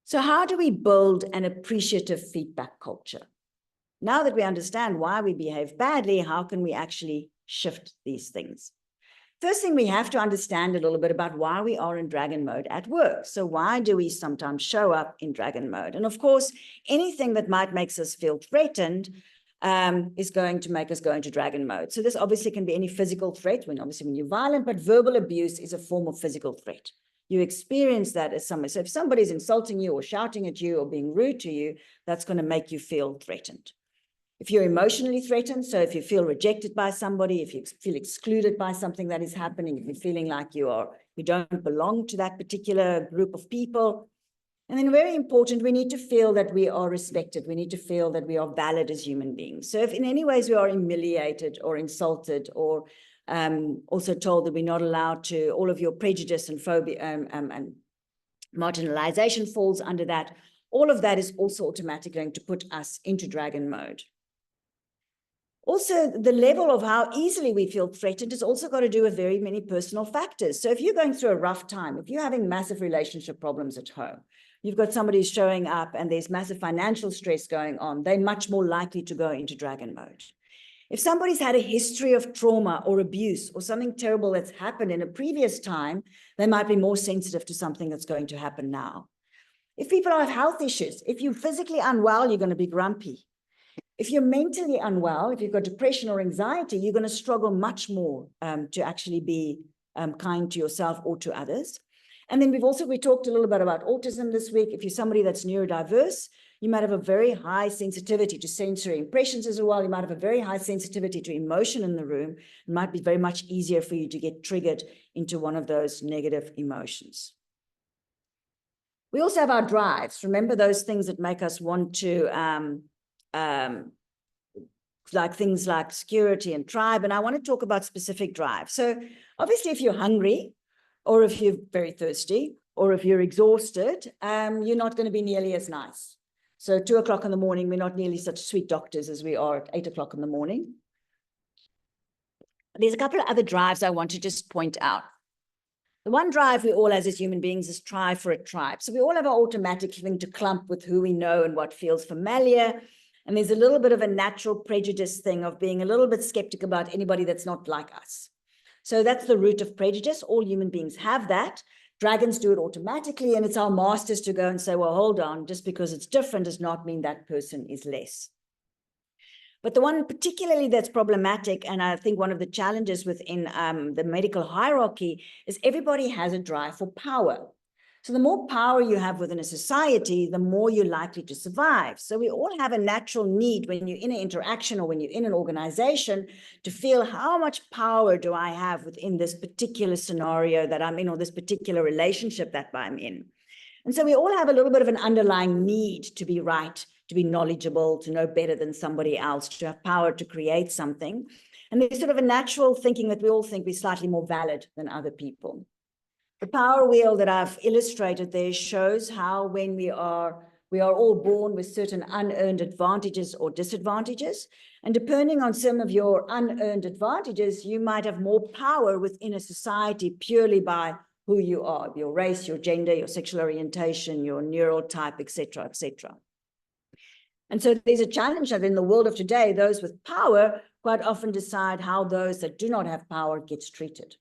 So how do we build an appreciative feedback culture? Now that we understand why we behave badly, how can we actually shift these things? First thing, we have to understand a little bit about why we are in dragon mode at work. So why do we sometimes show up in dragon mode? And of course, anything that might make us feel threatened is going to make us go into dragon mode. So this obviously can be any physical threat, when you're violent, but verbal abuse is a form of physical threat. You experience that as someone. So if somebody's insulting you or shouting at you or being rude to you, that's going to make you feel threatened. If you're emotionally threatened, so if you feel rejected by somebody, if you feel excluded by something that is happening, if you're feeling like you don't belong to that particular group of people. And then very important, we need to feel that we are respected. We need to feel that we are valid as human beings. So if in any ways we are humiliated or insulted or also told that we're not allowed to, all of your prejudice and phobia and marginalization falls under that, all of that is also automatically going to put us into dragon mode. Also, the level of how easily we feel threatened has also got to do with very many personal factors. So if you're going through a rough time, if you're having massive relationship problems at home, you've got somebody who's showing up and there's massive financial stress going on, they're much more likely to go into dragon mode. If somebody's had a history of trauma or abuse or something terrible that's happened in a previous time, they might be more sensitive to something that's going to happen now. If people have health issues, if you're physically unwell, you're going to be grumpy. If you're mentally unwell, if you've got depression or anxiety, you're going to struggle much more to actually be kind to yourself or to others. And then we talked a little bit about autism this week. If you're somebody that's neurodiverse, you might have a very high sensitivity to sensory impressions as well. You might have a very high sensitivity to emotion in the room. It might be very much easier for you to get triggered into one of those negative emotions. We also have our drives. Remember those things that make us want to like things like security and tribe. And I want to talk about specific drives. So obviously, if you're hungry, or if you're very thirsty, or if you're exhausted, you're not going to be nearly as nice. So 2 o'clock in the morning, we're not nearly such sweet doctors as we are at 8 o'clock in the morning. There's a couple of other drives I want to just point out. The one drive we all have as human beings is try for a tribe. So we all have our automatic thing to clump with who we know and what feels familiar. And there's a little bit of a natural prejudice thing of being a little bit skeptical about anybody that's not like us. So that's the root of prejudice. All human beings have that. Dragons do it automatically, and it's our masters to go and say, well, hold on, just because it's different does not mean that person is less. But the one particularly that's problematic, and I think one of the challenges within the medical hierarchy, is everybody has a drive for power. So the more power you have within a society, the more you're likely to survive. So we all have a natural need when you're in an interaction or when you're in an organization to feel how much power do I have within this particular scenario that I'm in or this particular relationship that I'm in. And so we all have a little bit of an underlying need to be right, to be knowledgeable, to know better than somebody else, to have power to create something. And there's sort of a natural thinking that we all think we're slightly more valid than other people. The power wheel that I've illustrated there shows how when we are all born with certain unearned advantages or disadvantages. And depending on some of your unearned advantages, you might have more power within a society purely by who you are, your race, your gender, your sexual orientation, your neural type, et cetera, et cetera. And so there's a challenge that in the world of today, those with power quite often decide how those that do not have power gets treated.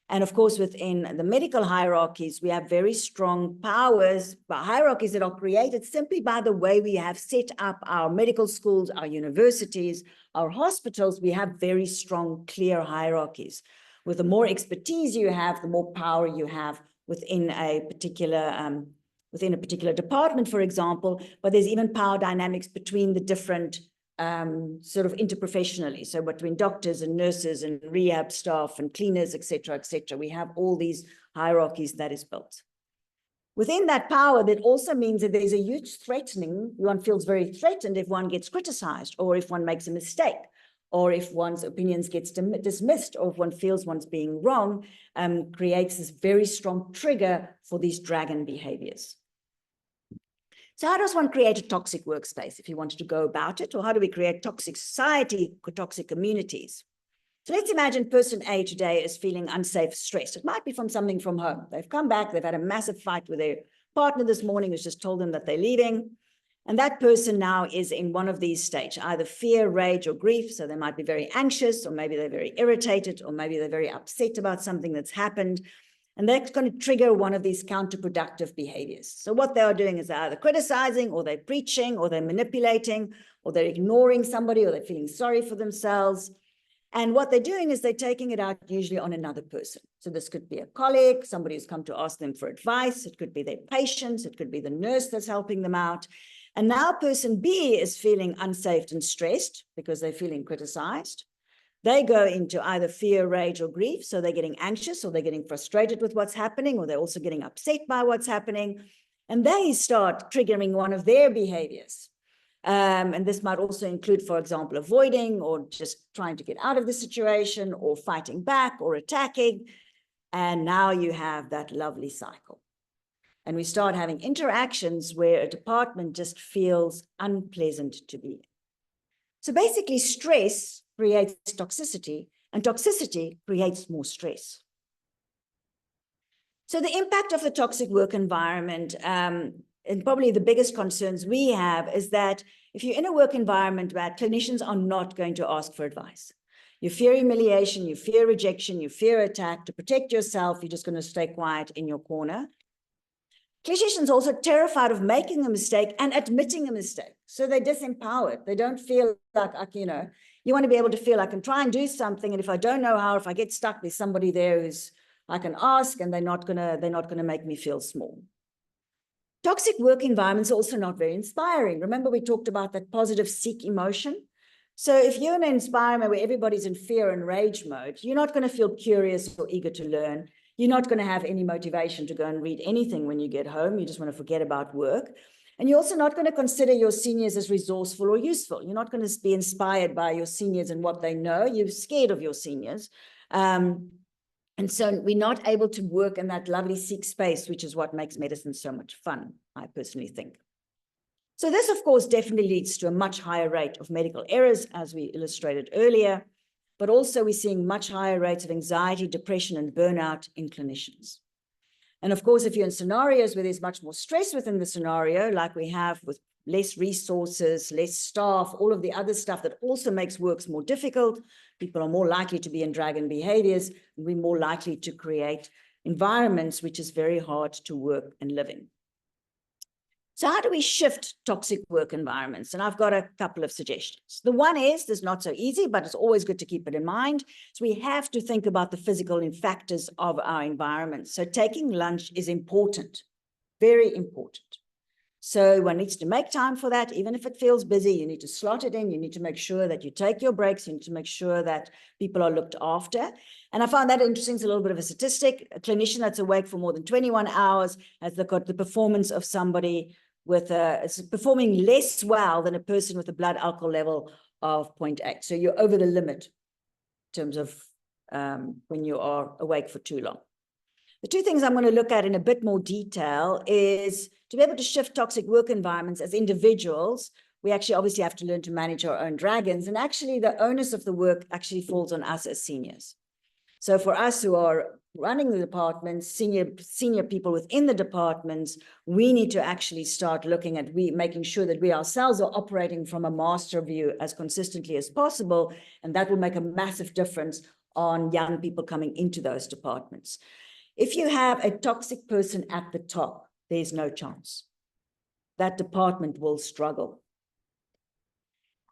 And of course, within the medical hierarchies, we have very strong powers, hierarchies that are created simply by the way we have set up our medical schools, our universities, our hospitals. We have very strong, clear hierarchies. With the more expertise you have, the more power you have within a particular department, for example. But there's even power dynamics between the different sort of interprofessionally. So between doctors and nurses and rehab staff and cleaners, et cetera, we have all these hierarchies that is built. Within that power, that also means that there's a huge threatening. One feels very threatened if one gets criticized or if one makes a mistake or if one's opinions gets dismissed or if one feels one's being wrong, creates this very strong trigger for these dragon behaviors. So how does one create a toxic workspace if you wanted to go about it? Or how do we create toxic society, toxic communities? So let's imagine person A today is feeling unsafe, stressed. It might be from something from home. They've come back, they've had a massive fight with their partner this morning who's just told them that they're leaving. And that person now is in one of these stages, either fear, rage, or grief. So they might be very anxious, or maybe they're very irritated, or maybe they're very upset about something that's happened. And that's going to trigger one of these counterproductive behaviors. So what they are doing is they're either criticizing, or they're preaching, or they're manipulating, or they're ignoring somebody, or they're feeling sorry for themselves. And what they're doing is they're taking it out usually on another person. So this could be a colleague, somebody who's come to ask them for advice. It could be their patients. It could be the nurse that's helping them out. And now person B is feeling unsafe and stressed because they're feeling criticized. They go into either fear, rage, or grief. So they're getting anxious, or they're getting frustrated with what's happening, or they're also getting upset by what's happening. And they start triggering one of their behaviors. And this might also include, for example, avoiding, or just trying to get out of the situation, or fighting back, or attacking. And now you have that lovely cycle. And we start having interactions where a department just feels unpleasant to be in. So basically, stress creates toxicity, and toxicity creates more stress. So the impact of the toxic work environment, and probably the biggest concerns we have, is that if you're in a work environment where clinicians are not going to ask for advice, you fear humiliation, you fear rejection, you fear attack. To protect yourself, you're just going to stay quiet in your corner. Clinicians are also terrified of making a mistake and admitting a mistake. So they're disempowered. They don't feel like, you know, you want to be able to feel I can try and do something. And if I don't know how, if I get stuck, there's somebody there who's I can ask, and they're not gonna make me feel small. Toxic work environments are also not very inspiring. Remember, we talked about that positive seek emotion. So if you're in an environment where everybody's in fear and rage mode, you're not going to feel curious or eager to learn. You're not going to have any motivation to go and read anything when you get home. You just want to forget about work. And you're also not going to consider your seniors as resourceful or useful. You're not going to be inspired by your seniors and what they know. You're scared of your seniors. And so we're not able to work in that lovely seek space, which is what makes medicine so much fun, I personally think. So this, of course, definitely leads to a much higher rate of medical errors, as we illustrated earlier, but also we're seeing much higher rates of anxiety, depression, and burnout in clinicians. And of course, if you're in scenarios where there's much more stress within the scenario, like we have with less resources, less staff, all of the other stuff that also makes works more difficult, people are more likely to be in dragon behaviors, and we're more likely to create environments which is very hard to work and live in. So how do we shift toxic work environments? And I've got a couple of suggestions. The one is, this is not so easy, but it's always good to keep it in mind. So we have to think about the physical factors of our environment. So taking lunch is important, very important. So one needs to make time for that. Even if it feels busy, you need to slot it in. You need to make sure that you take your breaks. You need to make sure that people are looked after. And I found that interesting. It's a little bit of a statistic. A clinician that's awake for more than 21 hours has got the performance of somebody with is performing less well than a person with a blood alcohol level of 0.8. So you're over the limit in terms of when you are awake for too long. The two things I'm going to look at in a bit more detail is to be able to shift toxic work environments as individuals. We actually obviously have to learn to manage our own dragons, and actually the onus of the work actually falls on us as seniors. So for us who are running the departments, senior people within the departments, we need to actually start looking at making sure that we ourselves are operating from a master view as consistently as possible, and that will make a massive difference on young people coming into those departments. If you have a toxic person at the top, there's no chance. That department will struggle.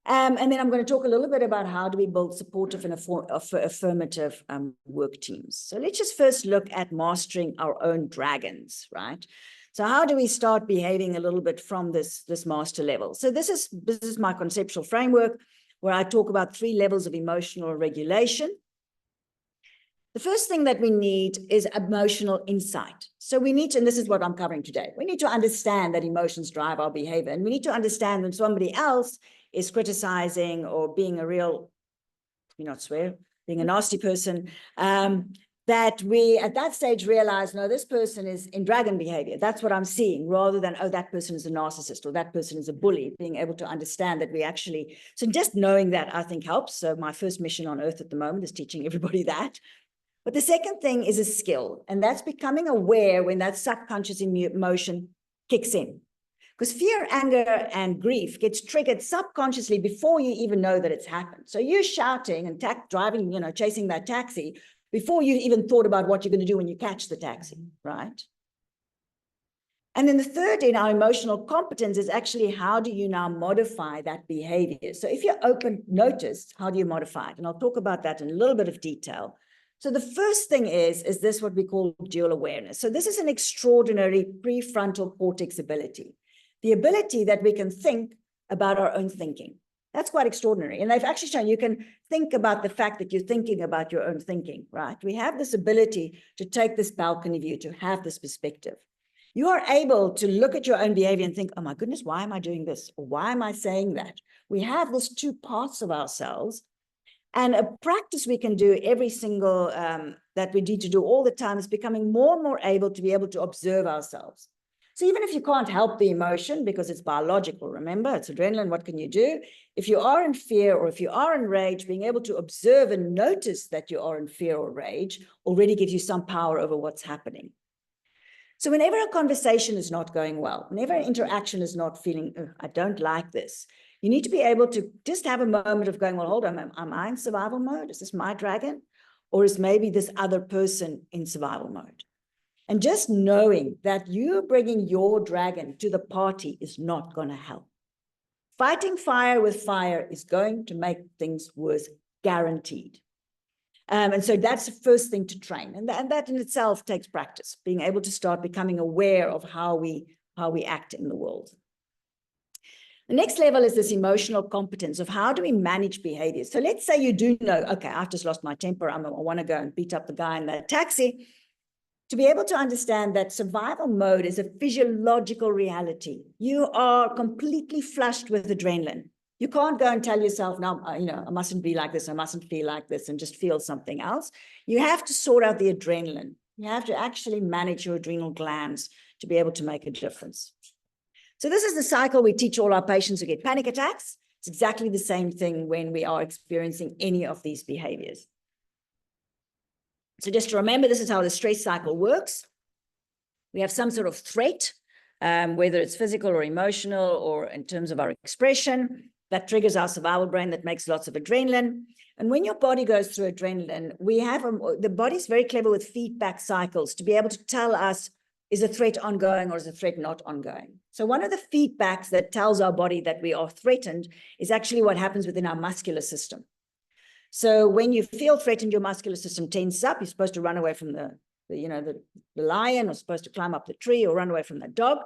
And then I'm going to talk a little bit about how do we build supportive and affirmative work teams. So let's just first look at mastering our own dragons, right? So how do we start behaving a little bit from this master level? So this is my conceptual framework where I talk about 3 levels of emotional regulation. The first thing that we need is emotional insight. So we need to, and this is what I'm covering today, we need to understand that emotions drive our behavior, and we need to understand when somebody else is criticizing or being a real, being a nasty person, that we at that stage realize, no, this person is in dragon behavior. That's what I'm seeing, rather than, oh, that person is a narcissist or that person is a bully. Being able to understand that we actually, so just knowing that I think helps. So my first mission on earth at the moment is teaching everybody that. But the second thing is a skill, and that's becoming aware when that subconscious emotion kicks in. Because fear, anger, and grief gets triggered subconsciously before you even know that it's happened. So you're shouting and driving, chasing that taxi before you even thought about what you're going to do when you catch the taxi, right? And then the third in our emotional competence is actually how do you now modify that behavior? So if you're open, notice, how do you modify it? And I'll talk about that in a little bit of detail. So the first thing is this what we call dual awareness. So this is an extraordinary prefrontal cortex ability. The ability that we can think about our own thinking. That's quite extraordinary. And they've actually shown you can think about the fact that you're thinking about your own thinking, right? We have this ability to take this balcony view, to have this perspective. You are able to look at your own behavior and think, oh my goodness, why am I doing this? Or why am I saying that? We have these two parts of ourselves. And a practice we can do every single, that we need to do all the time is becoming more and more able to observe ourselves. So even if you can't help the emotion because it's biological, remember, it's adrenaline, what can you do? If you are in fear or if you are in rage, being able to observe and notice that you are in fear or rage already gives you some power over what's happening. So whenever a conversation is not going well, whenever an interaction is not feeling, I don't like this, you need to be able to just have a moment of going, well, hold on, am I in survival mode? Is this my dragon? Or is maybe this other person in survival mode? And just knowing that you bringing your dragon to the party is not going to help. Fighting fire with fire is going to make things worse, guaranteed. And so that's the first thing to train. And that in itself takes practice, being able to start becoming aware of how we act in the world. The next level is this emotional competence of how do we manage behaviors. So let's say you do know, okay, I've just lost my temper. I want to go and beat up the guy in that taxi. To be able to understand that survival mode is a physiological reality. You are completely flushed with adrenaline. You can't go and tell yourself, no, I mustn't be like this, I mustn't feel like this, and just feel something else. You have to sort out the adrenaline. You have to actually manage your adrenal glands to be able to make a difference. So this is the cycle we teach all our patients who get panic attacks. It's exactly the same thing when we are experiencing any of these behaviors. So just to remember, this is how the stress cycle works. We have some sort of threat, whether it's physical or emotional or in terms of our expression, that triggers our survival brain that makes lots of adrenaline. And when your body goes through adrenaline, the body's very clever with feedback cycles to be able to tell us, is a threat ongoing or is a threat not ongoing? So one of the feedbacks that tells our body that we are threatened is actually what happens within our muscular system. So when you feel threatened, your muscular system tenses up. You're supposed to run away from the lion, or supposed to climb up the tree or run away from the dog.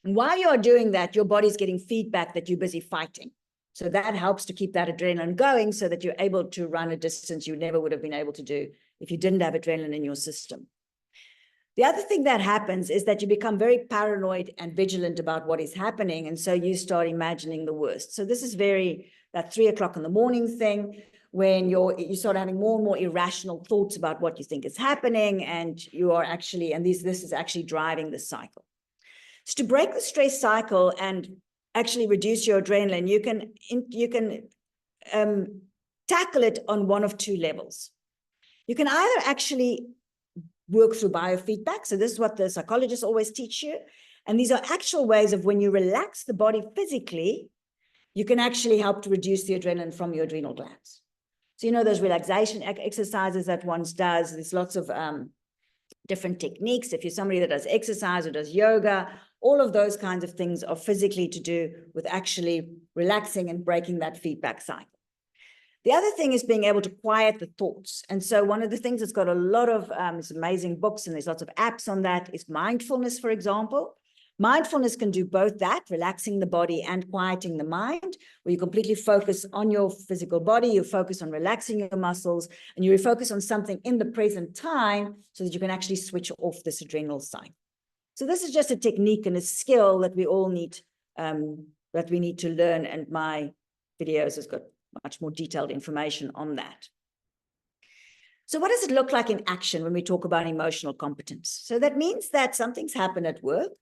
And while you are doing that, your body's getting feedback that you're busy fighting. So that helps to keep that adrenaline going so that you're able to run a distance you never would have been able to do if you didn't have adrenaline in your system. The other thing that happens is that you become very paranoid and vigilant about what is happening. And so you start imagining the worst. So this is that 3 o'clock in the morning thing, when you start having more and more irrational thoughts about what you think is happening. And you are actually, and this is actually driving the cycle. So to break the stress cycle and actually reduce your adrenaline, you can tackle it on one of two levels. You can either actually work through biofeedback. So this is what the psychologists always teach you. And these are actual ways of when you relax the body physically, you can actually help to reduce the adrenaline from your adrenal glands. So, those relaxation exercises that one does, there's lots of different techniques. If you're somebody that does exercise or does yoga, all of those kinds of things are physically to do with actually relaxing and breaking that feedback cycle. The other thing is being able to quiet the thoughts. And so one of the things that's got a lot of amazing books, and there's lots of apps on that, is mindfulness, for example. Mindfulness can do both that, relaxing the body and quieting the mind, where you completely focus on your physical body, you focus on relaxing your muscles, and you focus on something in the present time so that you can actually switch off this adrenal cycle. So this is just a technique and a skill that we all need, that we need to learn, and my videos has got much more detailed information on that. So what does it look like in action when we talk about emotional competence? So that means that something's happened at work.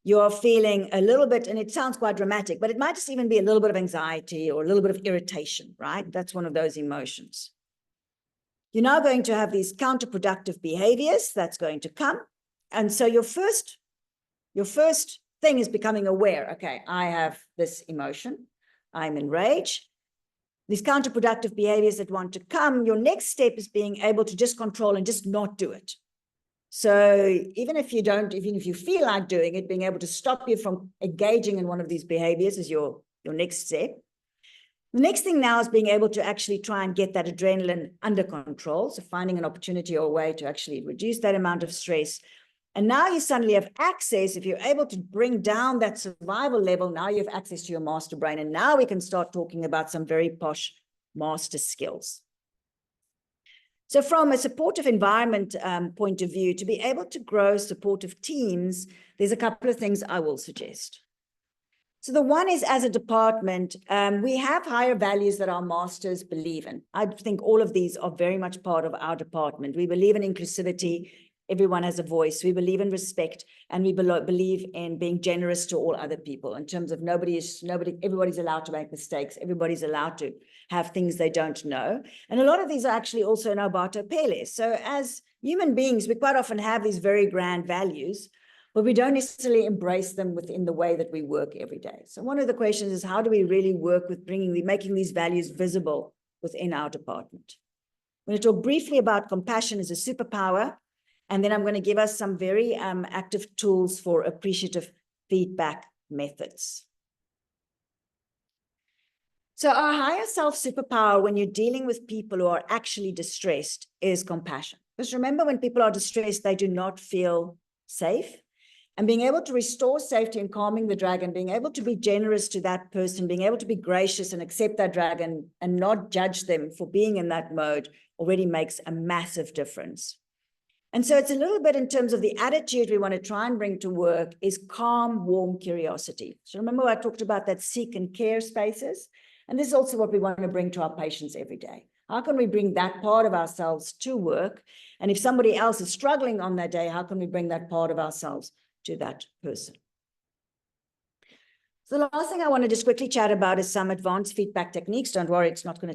You're feeling a little bit, and it sounds quite dramatic, but it might just even be a little bit of anxiety or a little bit of irritation, right? That's one of those emotions. You're now going to have these counterproductive behaviors that's going to come. And so your first thing is becoming aware. Okay, I have this emotion. I'm in rage. These counterproductive behaviors that want to come, your next step is being able to just control and just not do it. So even if you feel like doing it, being able to stop you from engaging in one of these behaviors is your next step. The next thing now is being able to actually try and get that adrenaline under control. So finding an opportunity or a way to actually reduce that amount of stress. And now you suddenly have access. If you're able to bring down that survival level, now you have access to your master brain. And now we can start talking about some very posh master skills. So from a supportive environment point of view, to be able to grow supportive teams, there's a couple of things I will suggest. So the one is, as a department, we have higher values that our masters believe in. I think all of these are very much part of our department. We believe in inclusivity. Everyone has a voice. We believe in respect, and we believe in being generous to all other people in terms of everybody's allowed to make mistakes. Everybody's allowed to have things they don't know. And a lot of these are actually also in our Barto Pele. So as human beings, we quite often have these very grand values, but we don't necessarily embrace them within the way that we work every day. So one of the questions is, how do we really work with making these values visible within our department? I'm going to talk briefly about compassion as a superpower, and then I'm going to give us some very active tools for appreciative feedback methods. So our higher self superpower when you're dealing with people who are actually distressed is compassion. Because remember, when people are distressed, they do not feel safe. And being able to restore safety and calming the dragon, being able to be generous to that person, being able to be gracious and accept that dragon and not judge them for being in that mode already makes a massive difference. And so it's a little bit in terms of the attitude we want to try and bring to work is calm, warm curiosity. So remember I talked about that seek and care spaces? And this is also what we want to bring to our patients every day. How can we bring that part of ourselves to work? And if somebody else is struggling on that day, how can we bring that part of ourselves to that person? So the last thing I want to just quickly chat about is some advanced feedback techniques. Don't worry, it's not going to